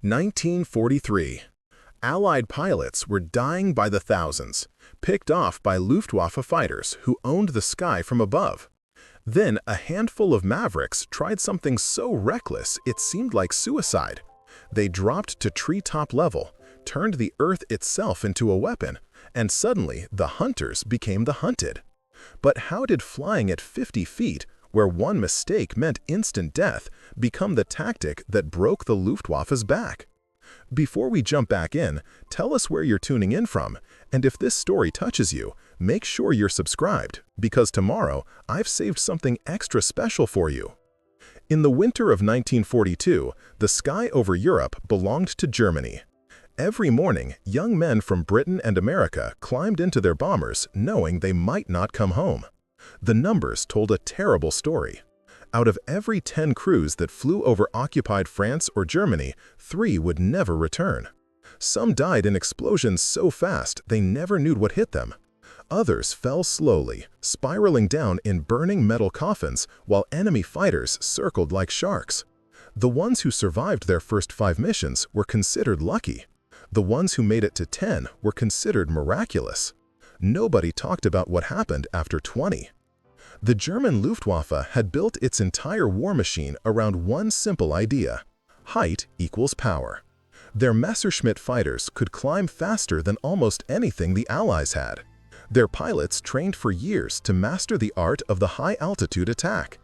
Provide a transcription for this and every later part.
1943. Allied pilots were dying by the thousands, picked off by Luftwaffe fighters who owned the sky from above. Then a handful of mavericks tried something so reckless it seemed like suicide. They dropped to treetop level, turned the earth itself into a weapon, and suddenly the hunters became the hunted. But how did flying at 50 feet, where one mistake meant instant death, become the tactic that broke the Luftwaffe's back? Before we jump back in, tell us where you're tuning in from, and if this story touches you, make sure you're subscribed, because tomorrow I've saved something extra special for you. In the winter of 1942, the sky over Europe belonged to Germany. Every morning, young men from Britain and America climbed into their bombers knowing they might not come home. The numbers told a terrible story. Out of every 10 crews that flew over occupied France or Germany, 3 would never return. Some died in explosions so fast they never knew what hit them. Others fell slowly, spiraling down in burning metal coffins while enemy fighters circled like sharks. The ones who survived their first 5 missions were considered lucky. The ones who made it to 10 were considered miraculous. Nobody talked about what happened after 20. The German Luftwaffe had built its entire war machine around one simple idea: height equals power. Their Messerschmitt fighters could climb faster than almost anything the Allies had. Their pilots trained for years to master the art of the high-altitude attack.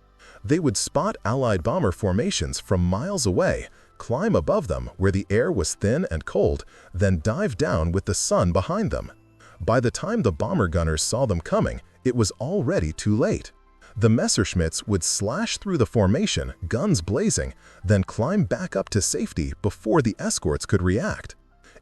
They would spot Allied bomber formations from miles away, climb above them where the air was thin and cold, then dive down with the sun behind them. By the time the bomber gunners saw them coming, it was already too late. The Messerschmitts would slash through the formation, guns blazing, then climb back up to safety before the escorts could react.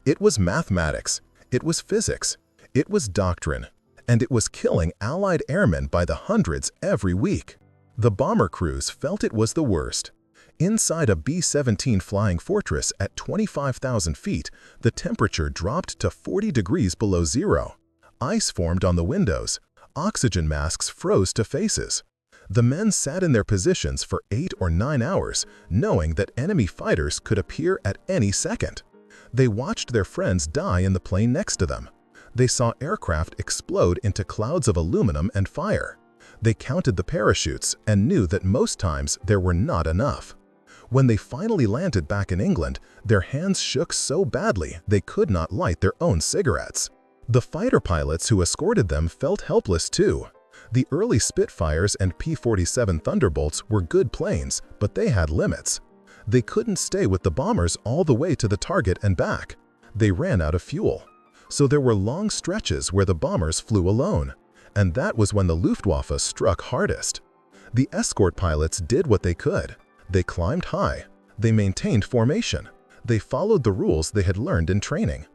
It was mathematics, it was physics, it was doctrine, and it was killing Allied airmen by the hundreds every week. The bomber crews felt it was the worst. Inside a B-17 flying fortress at 25,000 feet, the temperature dropped to 40 degrees below zero. Ice formed on the windows. Oxygen masks froze to faces. The men sat in their positions for 8 or 9 hours, knowing that enemy fighters could appear at any second. They watched their friends die in the plane next to them. They saw aircraft explode into clouds of aluminum and fire. They counted the parachutes and knew that most times there were not enough. When they finally landed back in England, their hands shook so badly they could not light their own cigarettes. The fighter pilots who escorted them felt helpless too. The early Spitfires and P-47 Thunderbolts were good planes, but they had limits. They couldn't stay with the bombers all the way to the target and back. They ran out of fuel. So there were long stretches where the bombers flew alone. And that was when the Luftwaffe struck hardest. The escort pilots did what they could. They climbed high. They maintained formation. They followed the rules they had learned in training.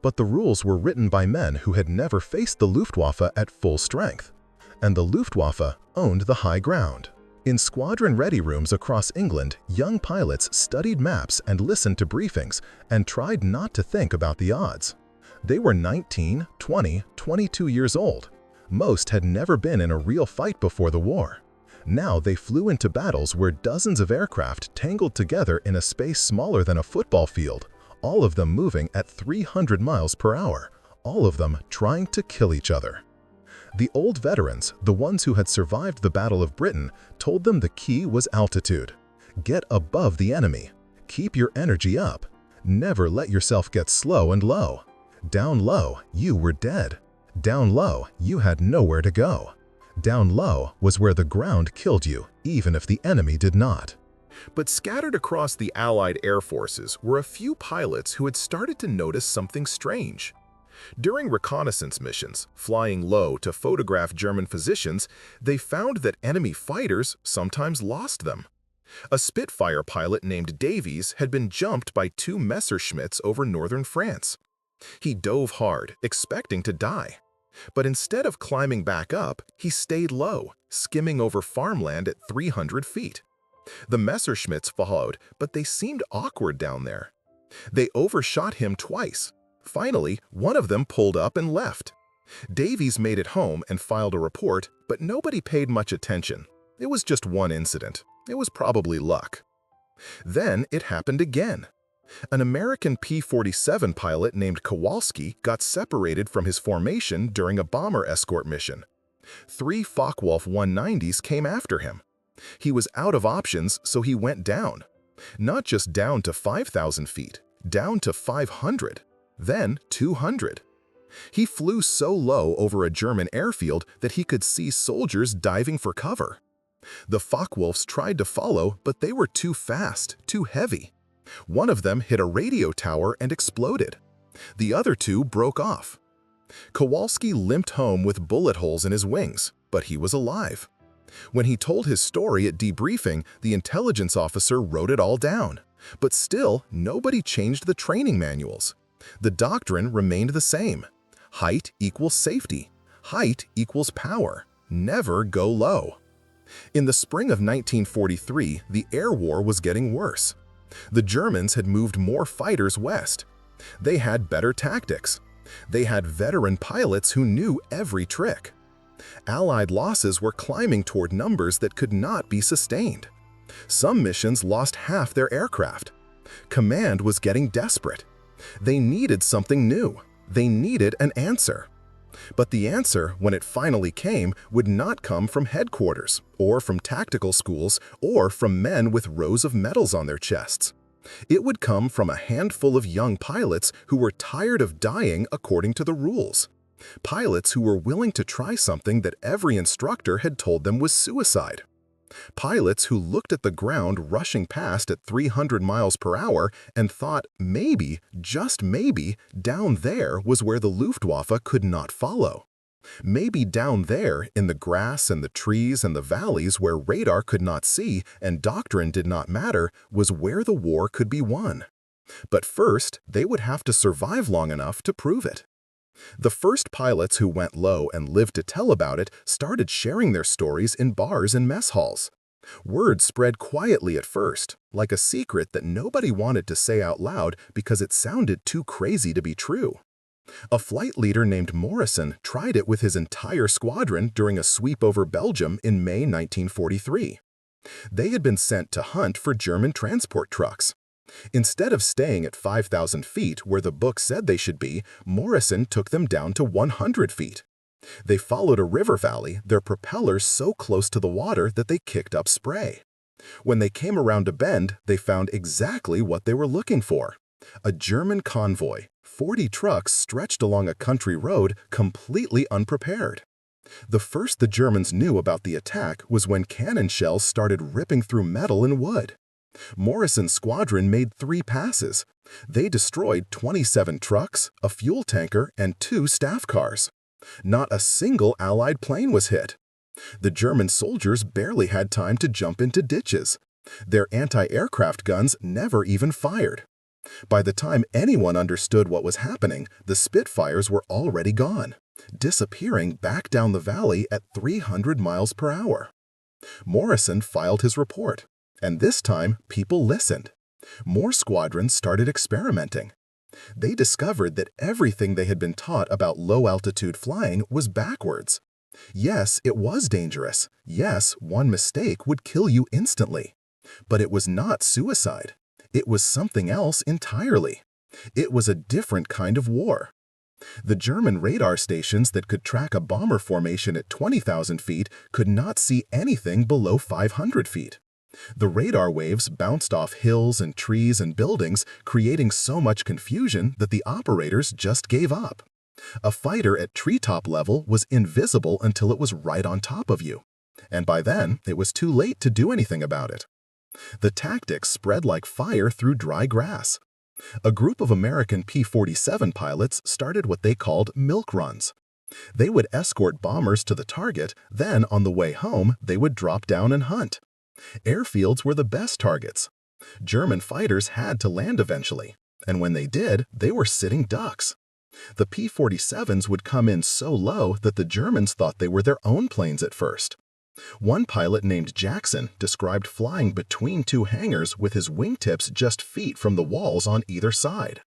But the rules were written by men who had never faced the Luftwaffe at full strength. And the Luftwaffe owned the high ground. In squadron ready rooms across England, young pilots studied maps and listened to briefings and tried not to think about the odds. They were 19, 20, 22 years old. Most had never been in a real fight before the war. Now they flew into battles where dozens of aircraft tangled together in a space smaller than a football field, all of them moving at 300 miles per hour, all of them trying to kill each other. The old veterans, the ones who had survived the Battle of Britain, told them the key was altitude. Get above the enemy. Keep your energy up. Never let yourself get slow and low. Down low, you were dead. Down low, you had nowhere to go. Down low was where the ground killed you, even if the enemy did not. But scattered across the Allied air forces were a few pilots who had started to notice something strange. During reconnaissance missions, flying low to photograph German positions, they found that enemy fighters sometimes lost them. A Spitfire pilot named Davies had been jumped by 2 Messerschmitts over northern France. He dove hard, expecting to die. But instead of climbing back up, he stayed low, skimming over farmland at 300 feet. The Messerschmitts followed, but they seemed awkward down there. They overshot him twice. Finally, one of them pulled up and left. Davies made it home and filed a report, but nobody paid much attention. It was just one incident. It was probably luck. Then it happened again. An American P-47 pilot named Kowalski got separated from his formation during a bomber escort mission. 3 Focke-Wulf 190s came after him. He was out of options, so he went down. Not just down to 5,000 feet, down to 500, then 200. He flew so low over a German airfield that he could see soldiers diving for cover. The Focke-Wulfs tried to follow, but they were too fast, too heavy. One of them hit a radio tower and exploded. The other 2 broke off. Kowalski limped home with bullet holes in his wings, but he was alive. When he told his story at debriefing, the intelligence officer wrote it all down. But still, nobody changed the training manuals. The doctrine remained the same. Height equals safety. Height equals power. Never go low. In the spring of 1943, the air war was getting worse. The Germans had moved more fighters west. They had better tactics. They had veteran pilots who knew every trick. Allied losses were climbing toward numbers that could not be sustained. Some missions lost half their aircraft. Command was getting desperate. They needed something new. They needed an answer. But the answer, when it finally came, would not come from headquarters, or from tactical schools, or from men with rows of medals on their chests. It would come from a handful of young pilots who were tired of dying according to the rules. Pilots who were willing to try something that every instructor had told them was suicide. Pilots who looked at the ground rushing past at 300 miles per hour and thought maybe, just maybe, down there was where the Luftwaffe could not follow. Maybe down there, in the grass and the trees and the valleys where radar could not see and doctrine did not matter, was where the war could be won. But first, they would have to survive long enough to prove it. The first pilots who went low and lived to tell about it started sharing their stories in bars and mess halls. Word spread quietly at first, like a secret that nobody wanted to say out loud because it sounded too crazy to be true. A flight leader named Morrison tried it with his entire squadron during a sweep over Belgium in May 1943. They had been sent to hunt for German transport trucks. Instead of staying at 5,000 feet where the book said they should be, Morrison took them down to 100 feet. They followed a river valley, their propellers so close to the water that they kicked up spray. When they came around a bend, they found exactly what they were looking for. A German convoy, 40 trucks stretched along a country road, completely unprepared. The first the Germans knew about the attack was when cannon shells started ripping through metal and wood. Morrison's squadron made 3 passes. They destroyed 27 trucks, a fuel tanker, and 2 staff cars. Not a single Allied plane was hit. The German soldiers barely had time to jump into ditches. Their anti-aircraft guns never even fired. By the time anyone understood what was happening, the Spitfires were already gone, disappearing back down the valley at 300 miles per hour. Morrison filed his report. And this time, people listened. More squadrons started experimenting. They discovered that everything they had been taught about low-altitude flying was backwards. Yes, it was dangerous. Yes, one mistake would kill you instantly. But it was not suicide. It was something else entirely. It was a different kind of war. The German radar stations that could track a bomber formation at 20,000 feet could not see anything below 500 feet. The radar waves bounced off hills and trees and buildings, creating so much confusion that the operators just gave up. A fighter at treetop level was invisible until it was right on top of you. And by then, it was too late to do anything about it. The tactics spread like fire through dry grass. A group of American P-47 pilots started what they called milk runs. They would escort bombers to the target, then on the way home, they would drop down and hunt. Airfields were the best targets. German fighters had to land eventually, and when they did, they were sitting ducks. The P-47s would come in so low that the Germans thought they were their own planes at first. One pilot named Jackson described flying between 2 hangars with his wingtips just feet from the walls on either side.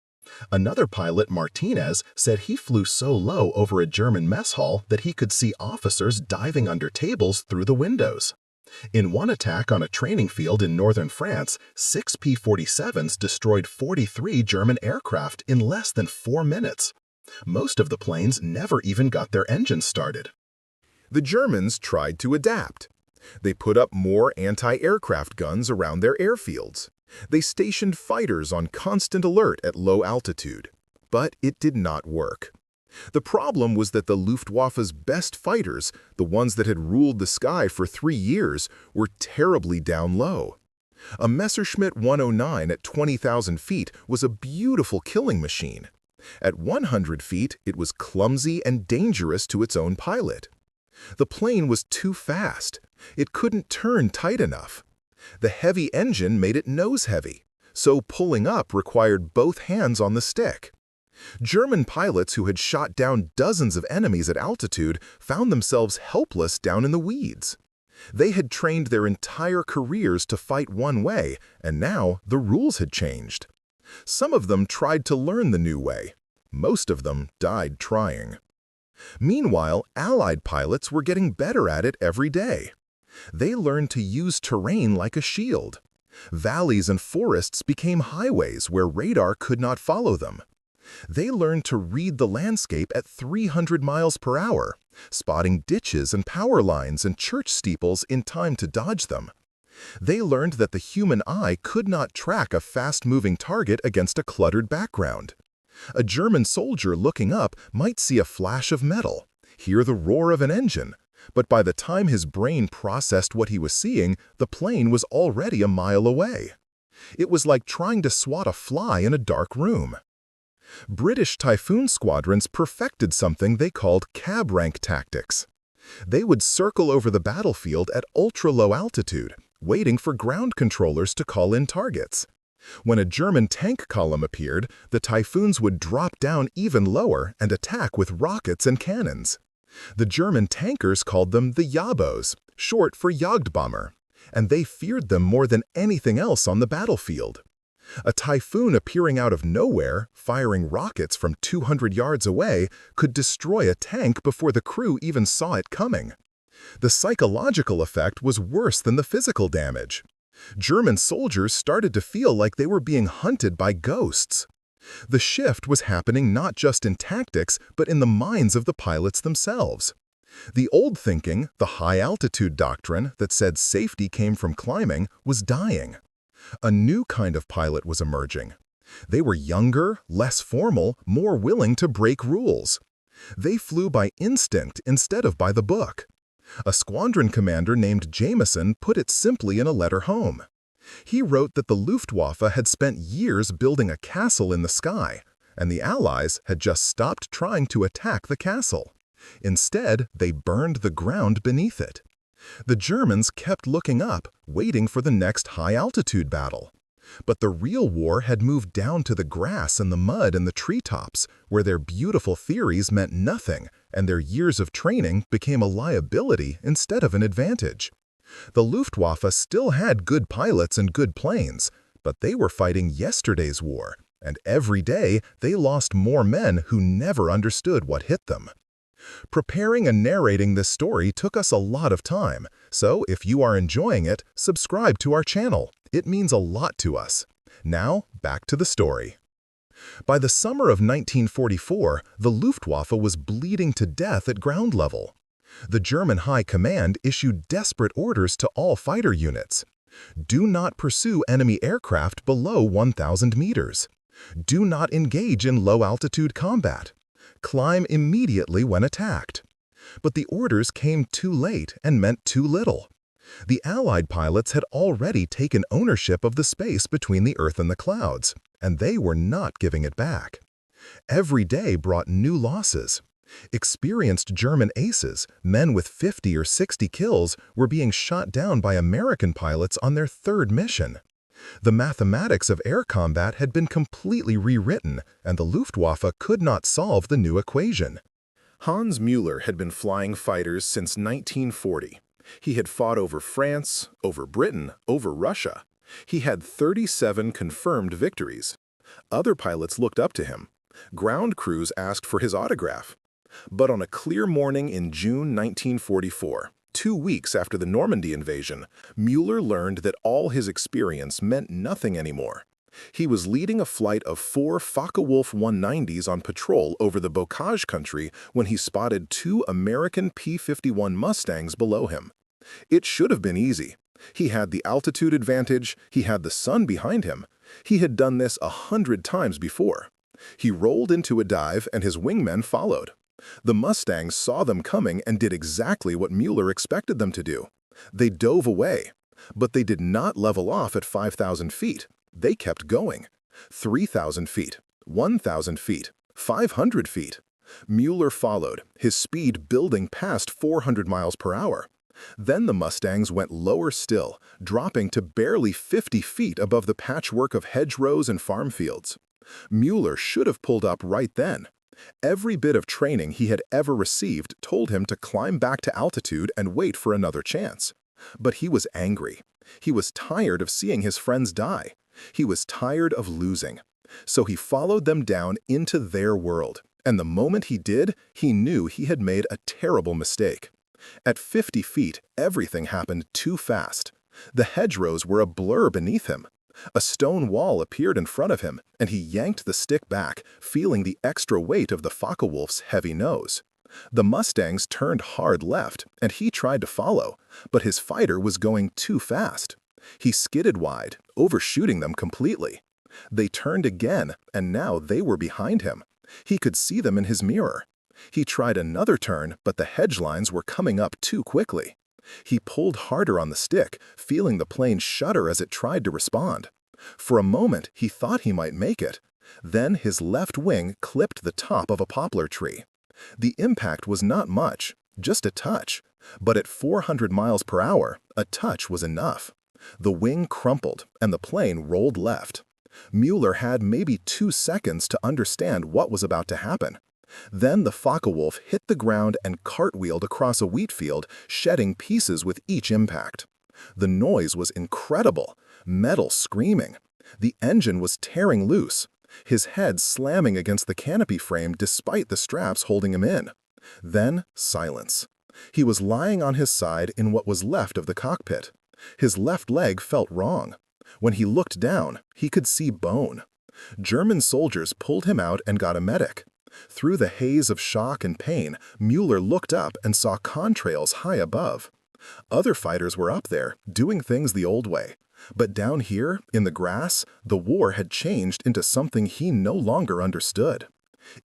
Another pilot, Martinez, said he flew so low over a German mess hall that he could see officers diving under tables through the windows. In one attack on a training field in northern France, 6 P-47s destroyed 43 German aircraft in less than 4 minutes. Most of the planes never even got their engines started. The Germans tried to adapt. They put up more anti-aircraft guns around their airfields. They stationed fighters on constant alert at low altitude. But it did not work. The problem was that the Luftwaffe's best fighters, the ones that had ruled the sky for 3 years, were terribly down low. A Messerschmitt 109 at 20,000 feet was a beautiful killing machine. At 100 feet, it was clumsy and dangerous to its own pilot. The plane was too fast. It couldn't turn tight enough. The heavy engine made it nose-heavy, so pulling up required both hands on the stick. German pilots who had shot down dozens of enemies at altitude found themselves helpless down in the weeds. They had trained their entire careers to fight one way, and now the rules had changed. Some of them tried to learn the new way. Most of them died trying. Meanwhile, Allied pilots were getting better at it every day. They learned to use terrain like a shield. Valleys and forests became highways where radar could not follow them. They learned to read the landscape at 300 miles per hour, spotting ditches and power lines and church steeples in time to dodge them. They learned that the human eye could not track a fast-moving target against a cluttered background. A German soldier looking up might see a flash of metal, hear the roar of an engine, but by the time his brain processed what he was seeing, the plane was already a mile away. It was like trying to swat a fly in a dark room. British Typhoon squadrons perfected something they called cab rank tactics. They would circle over the battlefield at ultra-low altitude, waiting for ground controllers to call in targets. When a German tank column appeared, the Typhoons would drop down even lower and attack with rockets and cannons. The German tankers called them the Jabos, short for Jagdbomber, and they feared them more than anything else on the battlefield. A Typhoon appearing out of nowhere, firing rockets from 200 yards away, could destroy a tank before the crew even saw it coming. The psychological effect was worse than the physical damage. German soldiers started to feel like they were being hunted by ghosts. The shift was happening not just in tactics, but in the minds of the pilots themselves. The old thinking, the high-altitude doctrine that said safety came from climbing, was dying. A new kind of pilot was emerging. They were younger, less formal, more willing to break rules. They flew by instinct instead of by the book. A squadron commander named Jameson put it simply in a letter home. He wrote that the Luftwaffe had spent years building a castle in the sky, and the Allies had just stopped trying to attack the castle. Instead, they burned the ground beneath it. The Germans kept looking up, waiting for the next high-altitude battle. But the real war had moved down to the grass and the mud and the treetops, where their beautiful theories meant nothing, and their years of training became a liability instead of an advantage. The Luftwaffe still had good pilots and good planes, but they were fighting yesterday's war, and every day they lost more men who never understood what hit them. Preparing and narrating this story took us a lot of time, so if you are enjoying it, subscribe to our channel. It means a lot to us. Now, back to the story. By the summer of 1944, the Luftwaffe was bleeding to death at ground level. The German High Command issued desperate orders to all fighter units. Do not pursue enemy aircraft below 1,000 meters. Do not engage in low-altitude combat. Climb immediately when attacked. But the orders came too late and meant too little. The Allied pilots had already taken ownership of the space between the Earth and the clouds, and they were not giving it back. Every day brought new losses. Experienced German aces, men with 50 or 60 kills, were being shot down by American pilots on their third mission. The mathematics of air combat had been completely rewritten, and the Luftwaffe could not solve the new equation. Hans Müller had been flying fighters since 1940. He had fought over France, over Britain, over Russia. He had 37 confirmed victories. Other pilots looked up to him. Ground crews asked for his autograph. But on a clear morning in June 1944, 2 weeks after the Normandy invasion, Mueller learned that all his experience meant nothing anymore. He was leading a flight of 4 Focke-Wulf 190s on patrol over the Bocage country when he spotted 2 American P-51 Mustangs below him. It should have been easy. He had the altitude advantage, he had the sun behind him. He had done this 100 times before. He rolled into a dive and his wingmen followed. The Mustangs saw them coming and did exactly what Mueller expected them to do. They dove away, but they did not level off at 5,000 feet. They kept going. 3,000 feet, 1,000 feet, 500 feet. Mueller followed, his speed building past 400 miles per hour. Then the Mustangs went lower still, dropping to barely 50 feet above the patchwork of hedgerows and farm fields. Mueller should have pulled up right then. Every bit of training he had ever received told him to climb back to altitude and wait for another chance. But he was angry. He was tired of seeing his friends die. He was tired of losing. So he followed them down into their world. And the moment he did, he knew he had made a terrible mistake. At 50 feet, everything happened too fast. The hedgerows were a blur beneath him. A stone wall appeared in front of him, and he yanked the stick back, feeling the extra weight of the Focke-Wulf's heavy nose. The Mustangs turned hard left, and he tried to follow, but his fighter was going too fast. He skidded wide, overshooting them completely. They turned again, and now they were behind him. He could see them in his mirror. He tried another turn, but the hedge lines were coming up too quickly. He pulled harder on the stick, feeling the plane shudder as it tried to respond. For a moment, he thought he might make it. Then his left wing clipped the top of a poplar tree. The impact was not much, just a touch. But at 400 miles per hour, a touch was enough. The wing crumpled, and the plane rolled left. Mueller had maybe 2 seconds to understand what was about to happen. Then the Focke-Wulf hit the ground and cartwheeled across a wheat field, shedding pieces with each impact. The noise was incredible, metal screaming. The engine was tearing loose, his head slamming against the canopy frame despite the straps holding him in. Then silence. He was lying on his side in what was left of the cockpit. His left leg felt wrong. When he looked down, he could see bone. German soldiers pulled him out and got a medic. Through the haze of shock and pain, Mueller looked up and saw contrails high above. Other fighters were up there, doing things the old way. But down here, in the grass, the war had changed into something he no longer understood.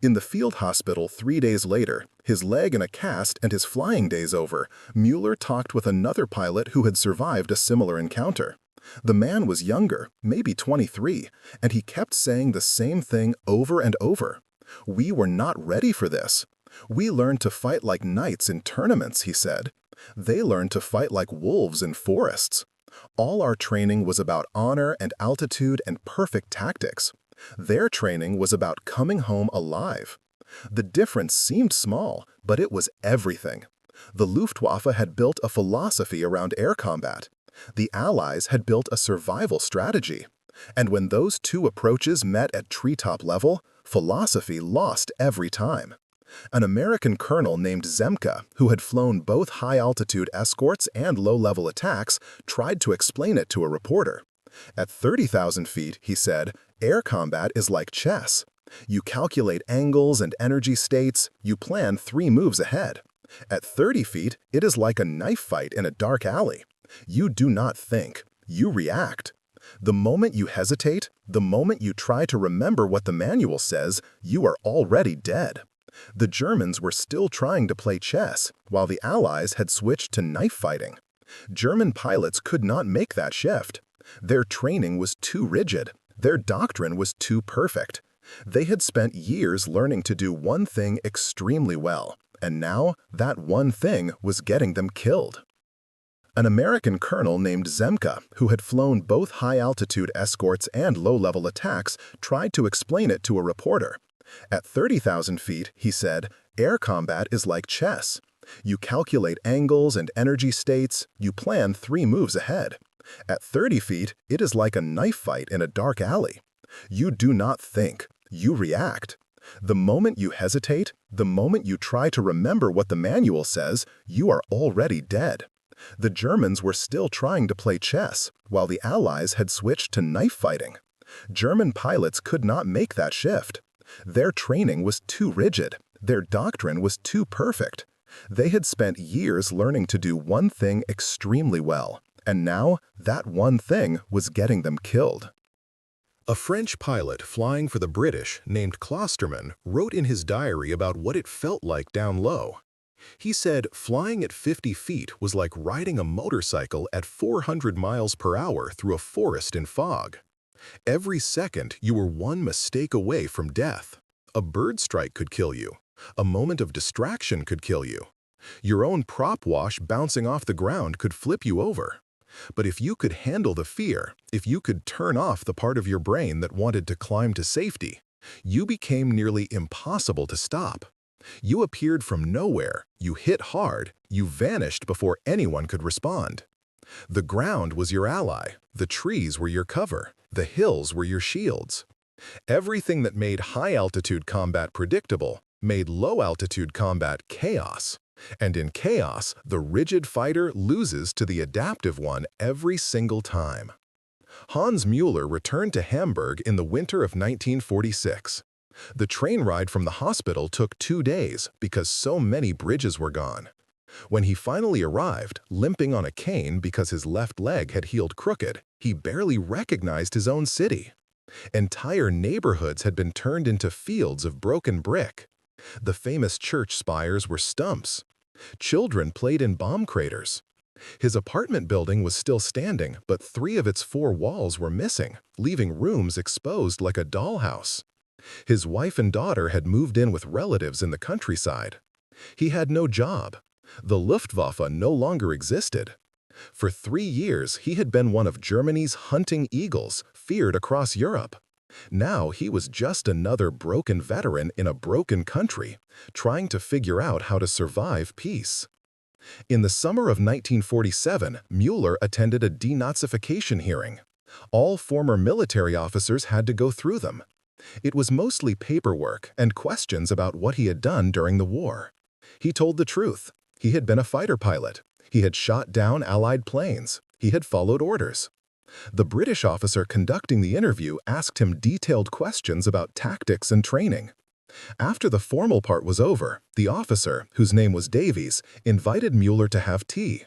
In the field hospital 3 days later, his leg in a cast and his flying days over, Mueller talked with another pilot who had survived a similar encounter. The man was younger, maybe 23, and he kept saying the same thing over and over. "We were not ready for this. We learned to fight like knights in tournaments," he said. "They learned to fight like wolves in forests. All our training was about honor and altitude and perfect tactics. Their training was about coming home alive." The difference seemed small, but it was everything. The Luftwaffe had built a philosophy around air combat. The Allies had built a survival strategy. And when those two approaches met at treetop level, philosophy lost every time. An American colonel named Zemka, who had flown both high-altitude escorts and low-level attacks, tried to explain it to a reporter. At 30,000 feet, he said, air combat is like chess. You calculate angles and energy states, you plan 3 moves ahead. At 30 feet, it is like a knife fight in a dark alley. You do not think, you react. The moment you hesitate, the moment you try to remember what the manual says, you are already dead. The Germans were still trying to play chess, while the Allies had switched to knife fighting. German pilots could not make that shift. Their training was too rigid. Their doctrine was too perfect. They had spent years learning to do one thing extremely well, and now that one thing was getting them killed. An American colonel named Zemka, who had flown both high-altitude escorts and low-level attacks, tried to explain it to a reporter. At 30,000 feet, he said, air combat is like chess. You calculate angles and energy states, you plan 3 moves ahead. At 30 feet, it is like a knife fight in a dark alley. You do not think, you react. The moment you hesitate, the moment you try to remember what the manual says, you are already dead. The Germans were still trying to play chess, while the Allies had switched to knife fighting. German pilots could not make that shift. Their training was too rigid. Their doctrine was too perfect. They had spent years learning to do one thing extremely well, and now that one thing was getting them killed. A French pilot flying for the British named Klosterman wrote in his diary about what it felt like down low. He said flying at 50 feet was like riding a motorcycle at 400 miles per hour through a forest in fog. Every second you were one mistake away from death. A bird strike could kill you. A moment of distraction could kill you. Your own prop wash bouncing off the ground could flip you over. But if you could handle the fear, if you could turn off the part of your brain that wanted to climb to safety, you became nearly impossible to stop. You appeared from nowhere, you hit hard, you vanished before anyone could respond. The ground was your ally, the trees were your cover, the hills were your shields. Everything that made high-altitude combat predictable made low-altitude combat chaos. And in chaos, the rigid fighter loses to the adaptive one every single time. Hans Müller returned to Hamburg in the winter of 1946. The train ride from the hospital took 2 days because so many bridges were gone. When he finally arrived, limping on a cane because his left leg had healed crooked, he barely recognized his own city. Entire neighborhoods had been turned into fields of broken brick. The famous church spires were stumps. Children played in bomb craters. His apartment building was still standing, but 3 of its 4 walls were missing, leaving rooms exposed like a dollhouse. His wife and daughter had moved in with relatives in the countryside. He had no job. The Luftwaffe no longer existed. For 3 years, he had been one of Germany's hunting eagles, feared across Europe. Now he was just another broken veteran in a broken country, trying to figure out how to survive peace. In the summer of 1947, Müller attended a denazification hearing. All former military officers had to go through them. It was mostly paperwork and questions about what he had done during the war. He told the truth. He had been a fighter pilot. He had shot down Allied planes. He had followed orders. The British officer conducting the interview asked him detailed questions about tactics and training. After the formal part was over, the officer, whose name was Davies, invited Müller to have tea.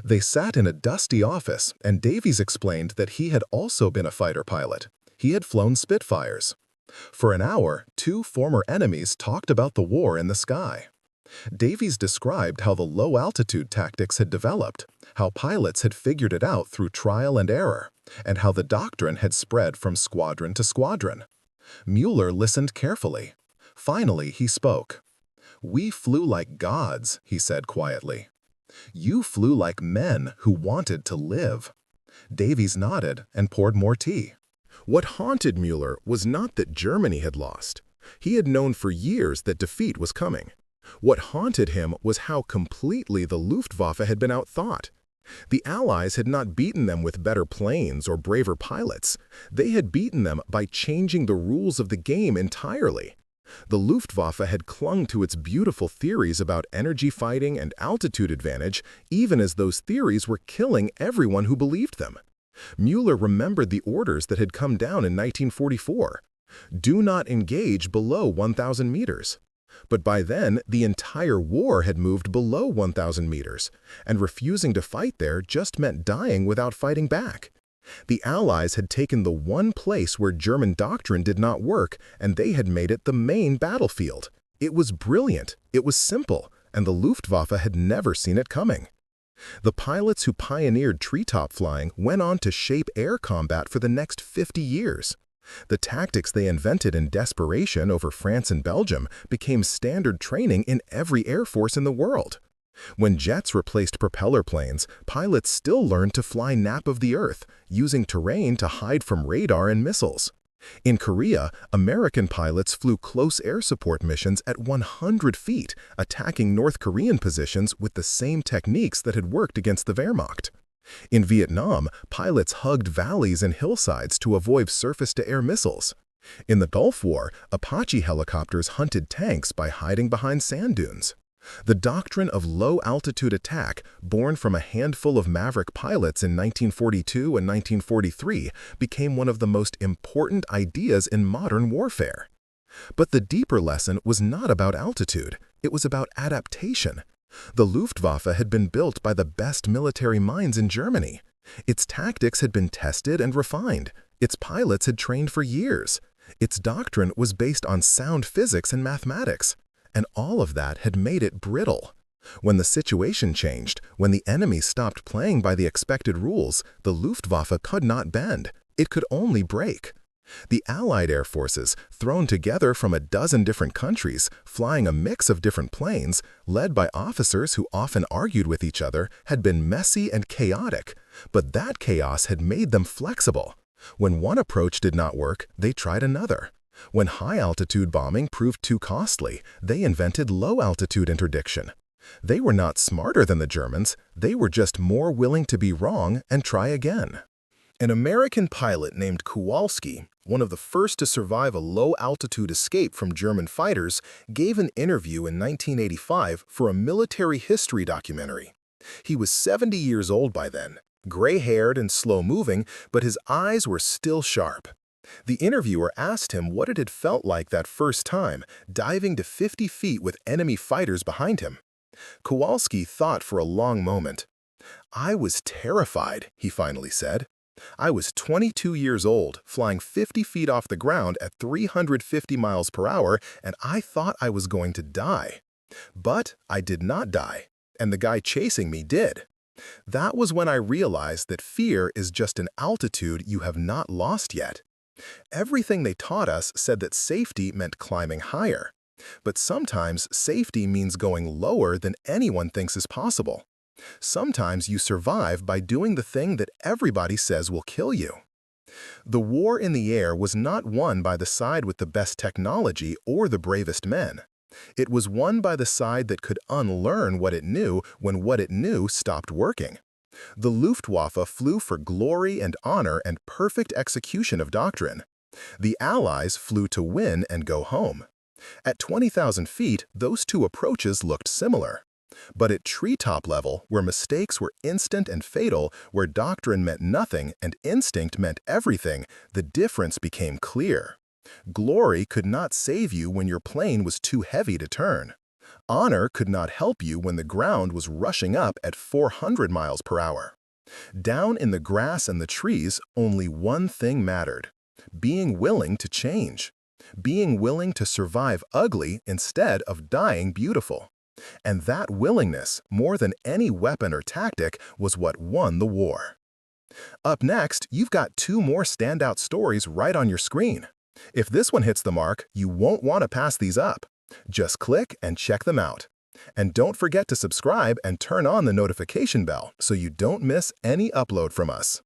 They sat in a dusty office, and Davies explained that he had also been a fighter pilot. He had flown Spitfires. For an hour, 2 former enemies talked about the war in the sky. Davies described how the low-altitude tactics had developed, how pilots had figured it out through trial and error, and how the doctrine had spread from squadron to squadron. Müller listened carefully. Finally, he spoke. "We flew like gods," he said quietly. "You flew like men who wanted to live." Davies nodded and poured more tea. What haunted Müller was not that Germany had lost. He had known for years that defeat was coming. What haunted him was how completely the Luftwaffe had been outthought. The Allies had not beaten them with better planes or braver pilots. They had beaten them by changing the rules of the game entirely. The Luftwaffe had clung to its beautiful theories about energy fighting and altitude advantage, even as those theories were killing everyone who believed them. Müller remembered the orders that had come down in 1944. Do not engage below 1,000 meters. But by then, the entire war had moved below 1,000 meters, and refusing to fight there just meant dying without fighting back. The Allies had taken the one place where German doctrine did not work, and they had made it the main battlefield. It was brilliant, it was simple, and the Luftwaffe had never seen it coming. The pilots who pioneered treetop flying went on to shape air combat for the next 50 years. The tactics they invented in desperation over France and Belgium became standard training in every air force in the world. When jets replaced propeller planes, pilots still learned to fly nap of the earth, using terrain to hide from radar and missiles. In Korea, American pilots flew close air support missions at 100 feet, attacking North Korean positions with the same techniques that had worked against the Wehrmacht. In Vietnam, pilots hugged valleys and hillsides to avoid surface-to-air missiles. In the Gulf War, Apache helicopters hunted tanks by hiding behind sand dunes. The doctrine of low-altitude attack, born from a handful of maverick pilots in 1942 and 1943, became one of the most important ideas in modern warfare. But the deeper lesson was not about altitude, it was about adaptation. The Luftwaffe had been built by the best military minds in Germany. Its tactics had been tested and refined. Its pilots had trained for years. Its doctrine was based on sound physics and mathematics. And all of that had made it brittle. When the situation changed, when the enemy stopped playing by the expected rules, the Luftwaffe could not bend. It could only break. The Allied air forces, thrown together from a dozen different countries, flying a mix of different planes, led by officers who often argued with each other, had been messy and chaotic. But that chaos had made them flexible. When one approach did not work, they tried another. When high-altitude bombing proved too costly, they invented low-altitude interdiction. They were not smarter than the Germans, they were just more willing to be wrong and try again. An American pilot named Kowalski, one of the first to survive a low-altitude escape from German fighters, gave an interview in 1985 for a military history documentary. He was 70 years old by then, gray-haired and slow-moving, but his eyes were still sharp. The interviewer asked him what it had felt like that first time, diving to 50 feet with enemy fighters behind him. Kowalski thought for a long moment. "I was terrified," he finally said. "I was 22 years old, flying 50 feet off the ground at 350 miles per hour, and I thought I was going to die. But I did not die, and the guy chasing me did. That was when I realized that fear is just an altitude you have not lost yet. Everything they taught us said that safety meant climbing higher. But sometimes safety means going lower than anyone thinks is possible. Sometimes you survive by doing the thing that everybody says will kill you." The war in the air was not won by the side with the best technology or the bravest men. It was won by the side that could unlearn what it knew when what it knew stopped working. The Luftwaffe flew for glory and honor and perfect execution of doctrine. The Allies flew to win and go home. At 20,000 feet, those two approaches looked similar. But at treetop level, where mistakes were instant and fatal, where doctrine meant nothing and instinct meant everything, the difference became clear. Glory could not save you when your plane was too heavy to turn. Honor could not help you when the ground was rushing up at 400 miles per hour. Down in the grass and the trees, only one thing mattered: being willing to change. Being willing to survive ugly instead of dying beautiful. And that willingness, more than any weapon or tactic, was what won the war. Up next, you've got two more standout stories right on your screen. If this one hits the mark, you won't want to pass these up. Just click and check them out. And don't forget to subscribe and turn on the notification bell so you don't miss any upload from us.